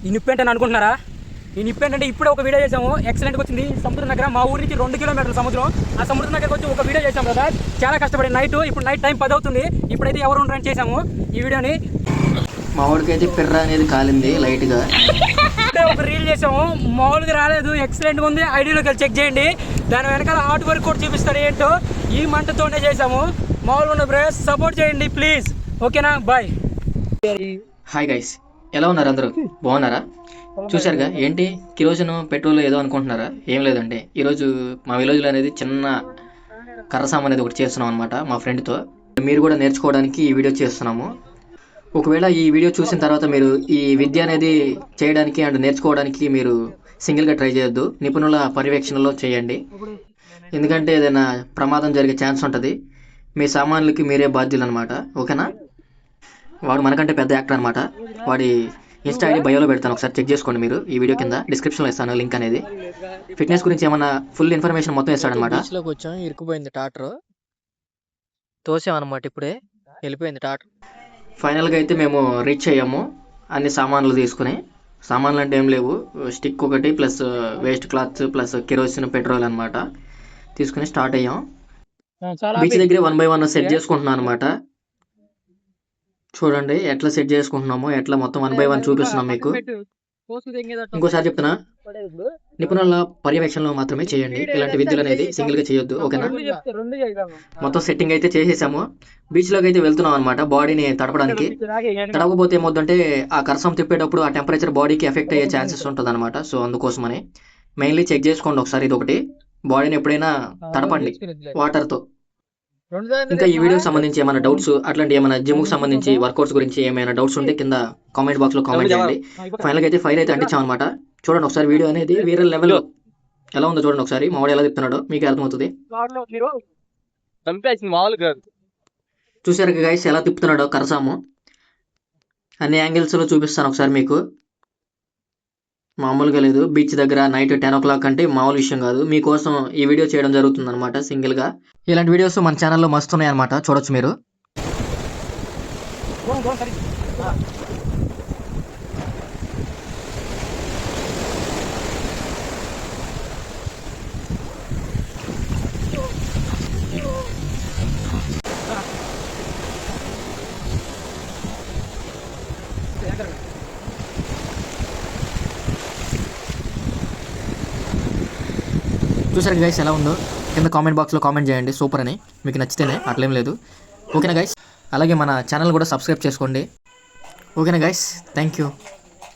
ఈ నిప్పు ఏంటని అనుకుంటున్నారా? ఈ నిప్పు ఏంటంటే ఇప్పుడే ఒక వీడియో చేసాము, ఎక్సలెంట్గా వచ్చింది. సముద్రం దగ్గర మా ఊరి నుంచి 2 కిలోమీటర్ల సముద్రం. ఆ సముద్రం దగ్గరకు వచ్చి ఒక వీడియో చేసాము కదా, చాలా కష్టపడి ఇప్పుడు నైట్ టైం 10 అవుతుంది. ఇప్పుడైతే ఎవరు ఉండరని చేసాము ఈ వీడియోని. మా వాడికైతే పిర్ర అనేది కాలింది లైట్గా. ఒక రీల్ చేసాము, మామూలుగా రాలేదు, ఎక్సలెంట్గా ఉంది. ఐడియాలోకి వెళ్ళి చెక్ చేయండి. దాని వెనకాల హార్డ్ వర్క్ కూడా చూపిస్తాడు ఏంటో. ఈ మంటతోనే చేసాము. మామూలుగా ఉన్న బ్రదర్స్ సపోర్ట్ చేయండి ప్లీజ్. ఓకేనా, బాయ్. హాయ్ గైస్, ఎలా ఉన్నారు అందరూ? బాగున్నారా? చూశారుగా ఏంటి కిరోసిన్ పెట్రోల్ ఏదో అనుకుంటున్నారా? ఏం లేదండి, ఈరోజు మా విలేజ్లో అనేది చిన్న కర్రసాం అనేది ఒకటి చేస్తున్నాం అనమాట మా ఫ్రెండ్తో. మీరు కూడా నేర్చుకోవడానికి ఈ వీడియో చేస్తున్నాము. ఒకవేళ ఈ వీడియో చూసిన తర్వాత మీరు ఈ విద్య అనేది చేయడానికి అండ్ నేర్చుకోవడానికి మీరు సింగిల్గా ట్రై చేయొద్దు, నిపుణుల పర్యవేక్షణలో చేయండి. ఎందుకంటే ఏదైనా ప్రమాదం జరిగే ఛాన్స్ ఉంటుంది. మీ సామాన్లకి మీరే బాధ్యులు అనమాట. ఓకేనా? వాడు మనకంటే పెద్ద యాక్టర్ అనమాట. వాడి ఇన్స్టా ఐడి బయోలో పెడతాను, ఒకసారి చెక్ చేసుకోండి మీరు. ఈ వీడియో కింద డిస్క్రిప్షన్లో ఇస్తాను లింక్ అనేది. ఫిట్నెస్ గురించి ఏమన్నా ఫుల్ ఇన్ఫర్మేషన్ మొత్తం ఇస్తాడనమాట. బీచ్లోకి వచ్చాం, ఇరుక్కుపోయింది టాటర్, తోసామన్నమాట. ఇప్పుడే వెళ్ళిపోయింది టాటర్. ఫైనల్గా అయితే మేము రీచ్ అయ్యాము అన్ని సామాన్లు తీసుకుని. సామాన్లు అంటే ఏం లేవు, స్టిక్ ఒకటి plus waste clothes plus kerosene petrol అనమాట తీసుకుని స్టార్ట్ అయ్యాం. బీచ్ దగ్గర 1 by 1 సెట్ చేసుకుంటున్నాం అనమాట. చూడండి ఎట్లా సెట్ చేసుకుంటున్నామో, ఎట్లా మొత్తం 1 by 1 చూపిస్తున్నాం మీకు. ఇంకోసారి చెప్తున్నా, నిపుణుల పర్యవేక్షణలో మాత్రమే చేయండి. ఇలాంటి విద్యలు అనేది సింగిల్ గా చేయొద్దు. ఓకేనా? మొత్తం సెట్టింగ్ అయితే చేసేసాము. బీచ్ లోకి అయితే వెళ్తున్నాం అనమాట బాడీని తడపడానికి. తడవకపోతే ఏమవుతుందంటే ఆ కరసం తిప్పేటప్పుడు ఆ టెంపరేచర్ బాడీకి ఎఫెక్ట్ అయ్యే ఛాన్సెస్ ఉంటుంది అనమాట. సో అందుకోసమని మెయిన్లీ చెక్ చేసుకోండి ఒకసారి. ఇది ఒకటి, బాడీని ఎప్పుడైనా తడపండి వాటర్తో. ఇంకా ఈ వీడియోకి సంబంధించి ఏమైనా డౌట్స్, అట్లాంటి ఏమైనా జిమ్ కు సంబంధించి వర్కౌట్స్ గురించి ఏమైనా డౌట్స్ ఉంటే కింద కామెంట్ బాక్స్ లో కామెంట్ చేయండి. ఫైనల్ గా అయితే ఫైర్ అయితే అంటించాం అనమాట. చూడండి ఒకసారి వీడియో అనేది వేరే లెవెల్ ఎలా ఉందో చూడండి ఒకసారి. మా వాడు ఎలా చెప్తున్నాడో మీకు అర్థమవుతుంది. చూసారు గైస్ ఎలా తిప్పుతున్నాడో కరసాము. అన్ని యాంగిల్స్ లో చూపిస్తాను ఒకసారి మీకు. మామూలుగా లేదు, బీచ్ దగ్గర నైట్ 10 o'clock అంటే మామూలు విషయం కాదు. మీకోసం ఈ వీడియో చేయడం జరుగుతుంది అనమాట సింగిల్ గా. ఇలాంటి వీడియోస్ మన ఛానల్లో మస్తు ఉన్నాయి అనమాట, చూడొచ్చు మీరు. చూసారు గైస్ ఎలా ఉందో, కింద కామెంట్ బాక్స్లో కామెంట్ చేయండి సూపర్ అని. మీకు నచ్చితేనే, అట్లేం లేదు. ఓకేనా గైస్? అలాగే మన ఛానల్ కూడా సబ్స్క్రైబ్ చేసుకోండి. ఓకేనా గైస్? Thank you.